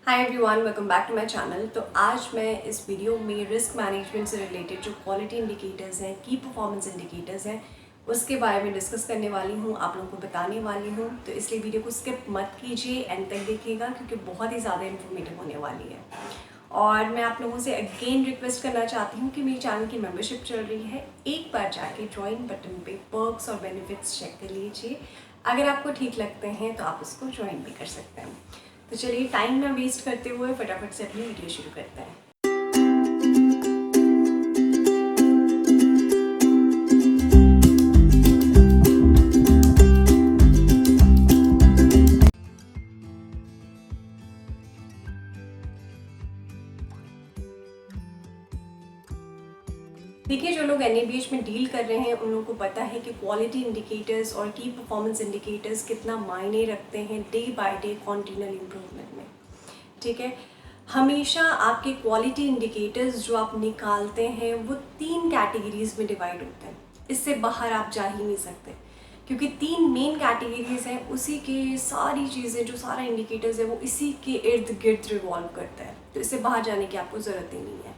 Hi everyone, welcome back to my channel. तो आज मैं इस वीडियो में रिस्क मैनेजमेंट से रिलेटेड जो क्वालिटी इंडिकेटर्स हैं, की परफॉर्मेंस इंडिकेटर्स हैं, उसके बारे में डिस्कस करने वाली हूँ, आप लोगों को बताने वाली हूँ। तो इसलिए वीडियो को स्किप मत कीजिए, एंड तक देखिएगा क्योंकि बहुत ही ज़्यादा इन्फॉर्मेटिव होने वाली है। और मैं आप लोगों से अगेन रिक्वेस्ट करना चाहती हूँ कि मेरे चैनल की मेंबरशिप चल रही है, एक बार जाके ज्वाइन बटन पे पर्क्स और बेनिफिट्स चेक कर लीजिए। अगर आपको ठीक लगते हैं तो आप उसको ज्वाइन भी कर सकते हैं। तो चलिए टाइम ना वेस्ट करते हुए फटाफट से अपनी वीडियो शुरू करते हैं। देखिए, जो लोग NABH में डील कर रहे हैं उन लोगों को पता है कि क्वालिटी इंडिकेटर्स और की परफॉर्मेंस इंडिकेटर्स कितना मायने रखते हैं day by day continual improvement में। ठीक है, हमेशा आपके क्वालिटी इंडिकेटर्स जो आप निकालते हैं वो 3 कैटेगरीज में डिवाइड होते हैं। इससे बाहर आप जा ही नहीं सकते क्योंकि 3 मेन कैटेगरीज हैं, उसी के सारी चीज़ें जो सारा इंडिकेटर्स है वो इसी के इर्द गिर्द रिवॉल्व करता है। तो इससे बाहर जाने की आपको ज़रूरत ही नहीं है।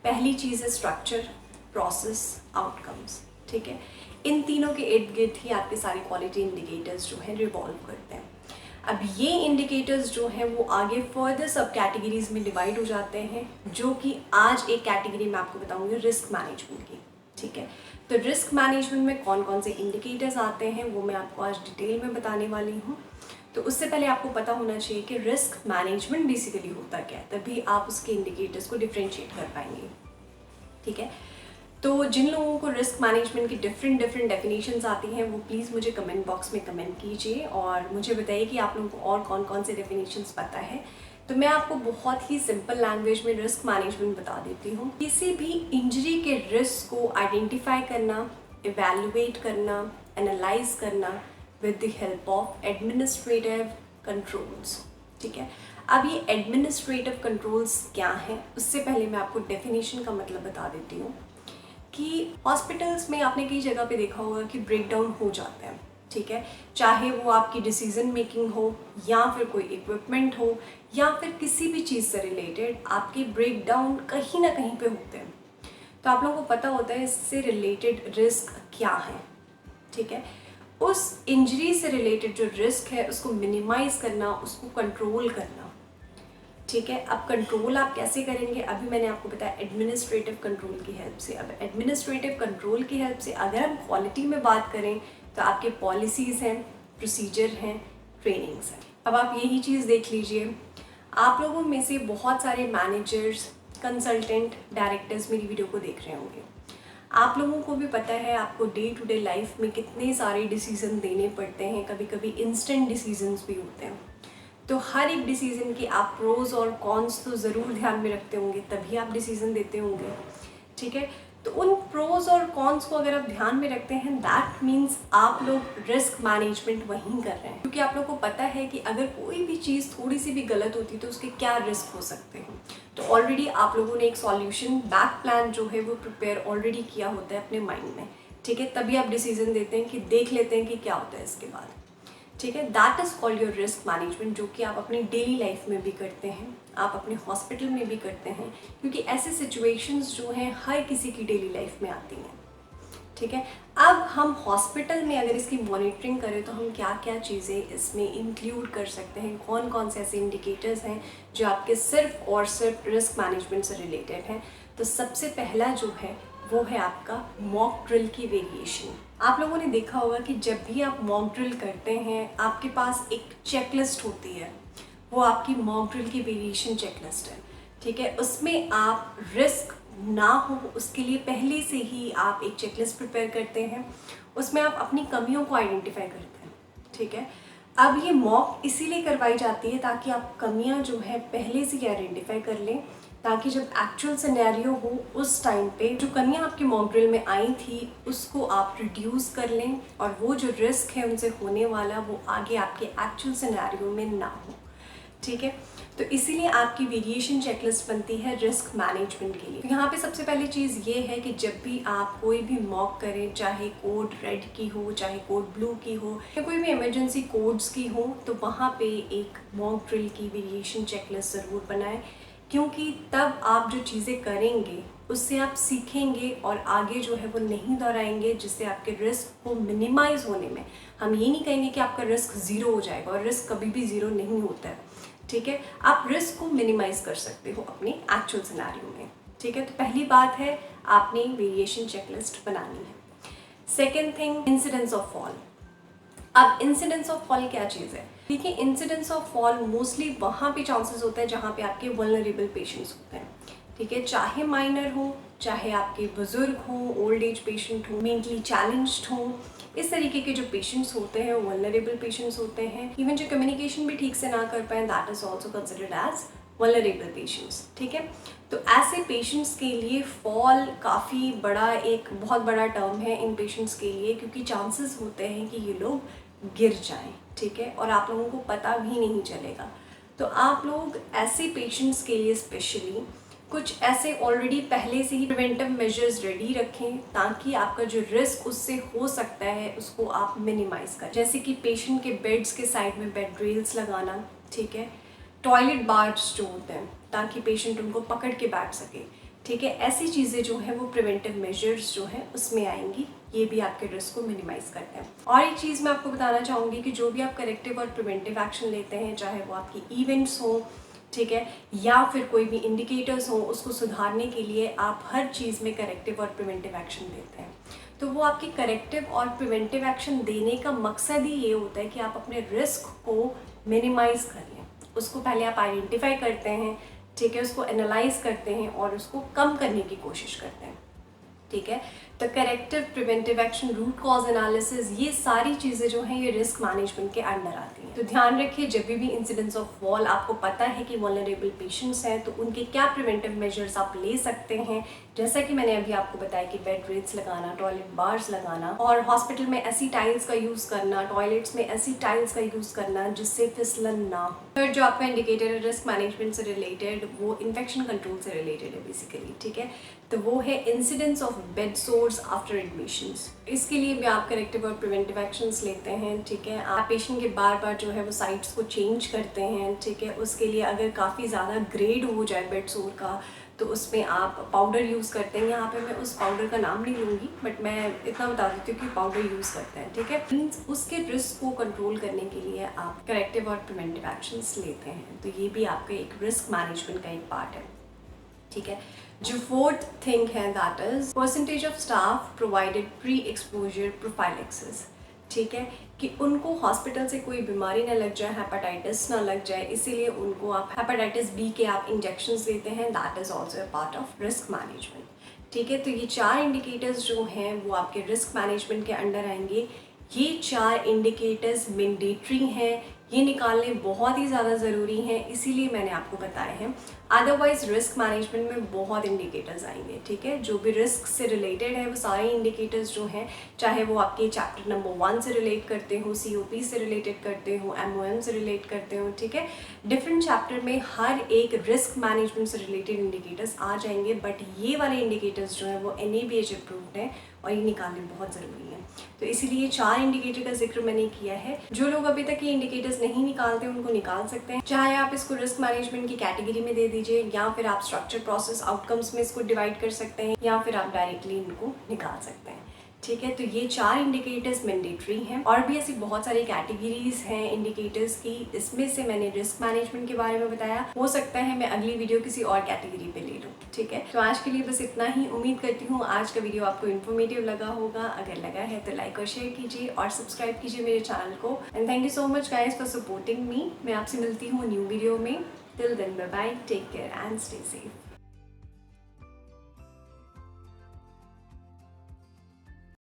पहली चीज़ है स्ट्रक्चर, प्रोसेस, आउटकम्स। ठीक है, इन तीनों के इर्द गिर्द ही आपके सारे क्वालिटी इंडिकेटर्स जो हैं रिवॉल्व करते हैं। अब ये इंडिकेटर्स जो हैं वो आगे फर्दर सब कैटेगरीज में डिवाइड हो जाते हैं, जो कि आज एक कैटेगरी में आपको बताऊंगी रिस्क मैनेजमेंट की। ठीक है, तो रिस्क मैनेजमेंट में कौन कौन से इंडिकेटर्स आते हैं वो मैं आपको आज डिटेल में बताने वाली हूँ। तो उससे पहले आपको पता होना चाहिए कि रिस्क मैनेजमेंट बेसिकली होता क्या है, तभी आप उसके इंडिकेटर्स को डिफ्रेंशिएट कर पाएंगे। ठीक है, तो जिन लोगों को रिस्क मैनेजमेंट की डिफरेंट डेफिनेशंस आती हैं वो प्लीज़ मुझे कमेंट बॉक्स में कमेंट कीजिए और मुझे बताइए कि आप लोगों को और कौन कौन से डेफिनेशंस पता है। तो मैं आपको बहुत ही सिंपल लैंग्वेज में रिस्क मैनेजमेंट बता देती हूँ। किसी भी इंजरी के रिस्क को आइडेंटिफाई करना, इवैल्यूएट करना, एनालाइज करना with the help of administrative controls. ठीक है, अब ये एडमिनिस्ट्रेटिव कंट्रोल्स क्या हैं, उससे पहले मैं आपको डेफिनेशन का मतलब बता देती हूँ कि हॉस्पिटल्स में आपने कई जगह पे देखा होगा कि ब्रेक डाउन हो जाते हैं। ठीक है, चाहे वो आपकी डिसीजन मेकिंग हो या फिर कोई इक्विपमेंट हो या फिर किसी भी चीज़ से रिलेटेड आपके ब्रेक डाउन कहीं ना कहीं पे होते हैं। तो आप लोगों को पता होता है इससे रिलेटेड रिस्क क्या है। ठीक है, उस इंजरी से रिलेटेड जो रिस्क है उसको मिनिमाइज करना, उसको कंट्रोल करना। ठीक है, अब कंट्रोल आप कैसे करेंगे, अभी मैंने आपको बताया एडमिनिस्ट्रेटिव कंट्रोल की हेल्प से। अब एडमिनिस्ट्रेटिव कंट्रोल की हेल्प से अगर हम क्वालिटी में बात करें तो आपके पॉलिसीज़ हैं, प्रोसीजर हैं, ट्रेनिंग्स हैं। अब आप यही चीज़ देख लीजिए, आप लोगों में से बहुत सारे मैनेजर्स, कंसल्टेंट, डायरेक्टर्स मेरी वीडियो को देख रहे होंगे। आप लोगों को भी पता है आपको डे टू डे लाइफ में कितने सारे डिसीजन देने पड़ते हैं, कभी कभी इंस्टेंट डिसीजंस भी होते हैं। तो हर एक डिसीज़न के आप प्रोज और कॉन्स तो ज़रूर ध्यान में रखते होंगे, तभी आप डिसीज़न देते होंगे। ठीक है, तो उन प्रोज और कॉन्स को अगर आप ध्यान में रखते हैं दैट मीन्स आप लोग रिस्क मैनेजमेंट वहीं कर रहे हैं, क्योंकि आप लोग को पता है कि अगर कोई भी चीज़ थोड़ी सी भी गलत होती तो उसके क्या रिस्क हो सकते हैं। तो ऑलरेडी आप लोगों ने एक सॉल्यूशन बैक प्लान जो है वो प्रिपेयर ऑलरेडी किया होता है अपने माइंड में। ठीक है, तभी आप डिसीजन देते हैं कि देख लेते हैं कि क्या होता है इसके बाद। ठीक है, that is called your risk management, जो कि आप अपनी डेली लाइफ में भी करते हैं, आप अपने हॉस्पिटल में भी करते हैं, क्योंकि ऐसे सिचुएशंस जो हैं हर किसी की डेली लाइफ में आती हैं। ठीक है, अब हम हॉस्पिटल में अगर इसकी मॉनिटरिंग करें तो हम क्या क्या चीज़ें इसमें इंक्लूड कर सकते हैं, कौन कौन से ऐसे इंडिकेटर्स हैं जो आपके सिर्फ और सिर्फ रिस्क मैनेजमेंट से रिलेटेड हैं। तो सबसे पहला जो है वो है आपका मॉक ड्रिल की वेरिएशन। आप लोगों ने देखा होगा कि जब भी आप मॉक ड्रिल करते हैं आपके पास एक चेकलिस्ट होती है, वो आपकी मॉक ड्रिल की वेरिएशन चेकलिस्ट है। ठीक है, उसमें आप रिस्क ना हो उसके लिए पहले से ही आप एक चेकलिस्ट प्रिपेयर करते हैं, उसमें आप अपनी कमियों को आइडेंटिफाई करते हैं। ठीक है, अब ये मॉक इसीलिए करवाई जाती है ताकि आप कमियां जो है पहले से ही आइडेंटिफाई कर लें, ताकि जब एक्चुअल सिनेरियो हो उस टाइम पे जो कमियां आपकी मॉक ड्रिल में आई थी उसको आप रिड्यूस कर लें और वो जो रिस्क है उनसे होने वाला वो आगे आपके एक्चुअल सिनेरियो में ना हो। ठीक है, तो इसीलिए आपकी वेरिएशन चेकलिस्ट बनती है रिस्क मैनेजमेंट के लिए। तो यहाँ पे सबसे पहली चीज़ ये है कि जब भी आप कोई भी मॉक करें, चाहे कोड रेड की हो, चाहे कोड ब्लू की हो, या कोई भी इमरजेंसी कोड्स की हो, तो वहाँ पे एक मॉक ड्रिल की वेरिएशन चेकलिस्ट ज़रूर बनाएं, क्योंकि तब आप जो चीज़ें करेंगे उससे आप सीखेंगे और आगे जो है वो नहीं दोहराएंगे, जिससे आपके रिस्क को मिनिमाइज़ होने में, हम ये नहीं कहेंगे कि आपका रिस्क ज़ीरो हो जाएगा, और रिस्क कभी भी ज़ीरो नहीं होता है, ठीक है। आप रिस्क को मिनिमाइज कर सकते हो अपने एक्चुअल सिनेरियो में, ठीक है। तो पहली बात है, आपने वेरिएशन चेकलिस्ट बनानी है। Second thing, incidence of fall. अब इंसिडेंस ऑफ फॉल क्या चीज़ है? देखिए, इंसिडेंस ऑफ फॉल मोस्टली वहाँ पे चांसेस होता है जहाँ पे आपके वल्नरेबल पेशेंट्स होते हैं, ठीक है। चाहे माइनर हो, चाहे आपके बुजुर्ग हो, ओल्ड एज पेशेंट हो, मेंटली चैलेंज्ड हो, इस तरीके के जो पेशेंट्स होते हैं वो वल्नरेबल पेशेंट्स होते हैं। इवन जो कम्युनिकेशन भी ठीक से ना कर पाए, that is also considered as vulnerable patients, ठीक है। तो ऐसे पेशेंट्स के लिए फॉल काफ़ी बड़ा, एक बहुत बड़ा टर्म है इन पेशेंट्स के लिए, क्योंकि चांसेस होते हैं कि ये लोग गिर जाएं, ठीक है, और आप लोगों को पता भी नहीं चलेगा। तो आप लोग ऐसे पेशेंट्स के लिए स्पेशली कुछ ऐसे ऑलरेडी पहले से ही प्रिवेंटिव मेजर्स रेडी रखें, ताकि आपका जो रिस्क उससे हो सकता है उसको आप मिनिमाइज करें। जैसे कि पेशेंट के बेड्स के साइड में बेड रेल्स लगाना, ठीक है, टॉयलेट बार्स जो होते हैं ताकि पेशेंट उनको पकड़ के बैठ सके, ठीक है। ऐसी चीज़ें जो है वो प्रिवेंटिव मेजर्स जो है उसमें आएंगी, ये भी आपके रिस्क को मिनिमाइज करते हैं। और एक चीज़ मैं आपको बताना चाहूँगी कि जो भी आप करेक्टिव और प्रिवेंटिव एक्शन लेते हैं, चाहे वो आपकी इवेंट्स हो, ठीक है, या फिर कोई भी इंडिकेटर्स हो, उसको सुधारने के लिए आप हर चीज़ में करेक्टिव और प्रिवेंटिव एक्शन देते हैं। तो वो आपके करेक्टिव और प्रिवेंटिव एक्शन देने का मकसद ही ये होता है कि आप अपने रिस्क को मिनिमाइज कर लें। उसको पहले आप आइडेंटिफाई करते हैं, ठीक है, उसको एनालाइज करते हैं और उसको कम करने की कोशिश करते हैं, ठीक है। तो corrective, preventive action, root cause analysis, ये सारी चीज़ें जो हैं ये रिस्क मैनेजमेंट के अंडर आती हैं। तो ध्यान रखिए, जब भी इंसिडेंस ऑफ फॉल आपको पता है कि वल्नरेबल पेशेंट्स हैं, तो उनके क्या प्रिवेंटिव मेजर्स आप ले सकते हैं, जैसा कि मैंने अभी आपको बताया कि बेड रेट्स लगाना, टॉयलेट बार्स लगाना, और हॉस्पिटल में ऐसी टाइल्स का यूज़ करना, टॉयलेट्स में ऐसी टाइल्स का यूज़ करना जिससे फिसलन ना हो। फिर जो आपका इंडिकेटर है रिस्क मैनेजमेंट से रिलेटेड, वो इन्फेक्शन कंट्रोल से रिलेटेड है बेसिकली, ठीक है। तो वो है incidence of bed source after admissions. इसके लिए भी आप करेक्टिव और प्रिवेंटिव एक्शंस लेते हैं, ठीक है। आप पेशेंट के बार बार जो है वो साइट्स को चेंज करते हैं, ठीक है। उसके लिए अगर काफ़ी ज़्यादा ग्रेड हो जाए बेड सोर का, तो उसमें आप पाउडर यूज़ करते हैं। यहाँ पे मैं उस पाउडर का नाम नहीं लूँगी, बट मैं इतना बता देती हूँ कि पाउडर यूज़ करते हैं, ठीक है। मीन्स उसके रिस्क को कंट्रोल करने के लिए आप करेक्टिव और प्रिवेंटिव एक्शंस लेते हैं। तो ये भी आपके एक रिस्क मैनेजमेंट का एक पार्ट है, ठीक है। जो फोर्थ थिंग है, that is percentage of staff provided pre exposure prophylaxis, ठीक है, कि उनको हॉस्पिटल से कोई बीमारी ना लग जाए, हेपेटाइटिस ना लग जाए, इसीलिए उनको आप हेपेटाइटिस बी के आप इंजेक्शंस देते हैं। That is also a part of risk management, ठीक है। तो ये 4 इंडिकेटर्स जो हैं वो आपके रिस्क मैनेजमेंट के अंडर आएंगे। ये 4 इंडिकेटर्स मैंडेटरी हैं, ये निकालने बहुत ही ज़्यादा ज़रूरी हैं, इसीलिए मैंने आपको बताए हैं। अदरवाइज रिस्क मैनेजमेंट में बहुत इंडिकेटर्स आएंगे, ठीक है। जो भी रिस्क से रिलेटेड है वो सारे इंडिकेटर्स जो हैं, चाहे वो आपके चैप्टर नंबर 1 से रिलेट करते हो, COP से रिलेटेड करते हो, MOM से रिलेट करते हो, ठीक है। डिफरेंट चैप्टर में हर एक रिस्क मैनेजमेंट से रिलेटेड इंडिकेटर्स आ जाएंगे, बट ये वाले इंडिकेटर्स जो हैं वो NABH अप्रूव्ड हैं और ये निकालने बहुत ज़रूरी है। तो इसीलिए 4 इंडिकेटर का जिक्र मैंने किया है। जो लोग अभी तक ये इंडिकेटर्स नहीं निकालते उनको निकाल सकते हैं, चाहे आप इसको रिस्क मैनेजमेंट की कैटेगरी में दे दीजिए, या फिर आप स्ट्रक्चर, प्रोसेस, आउटकम्स में इसको डिवाइड कर सकते हैं, या फिर आप डायरेक्टली इनको निकाल सकते हैं, ठीक है। तो ये 4 इंडिकेटर्स मैंडेटरी हैं, और भी ऐसी बहुत सारी कैटेगरीज हैं इंडिकेटर्स की। इसमें से मैंने रिस्क मैनेजमेंट के बारे में बताया, हो सकता है मैं अगली वीडियो किसी और कैटेगरी पे ले लूँ, ठीक है। तो आज के लिए बस इतना ही। उम्मीद करती हूँ आज का वीडियो आपको इन्फॉर्मेटिव लगा होगा। अगर लगा है तो लाइक और शेयर कीजिए और सब्सक्राइब कीजिए मेरे चैनल को। And thank you so much guys for supporting me. मैं आपसे मिलती हूँ न्यू वीडियो में। Till then, bye bye, take care and stay safe.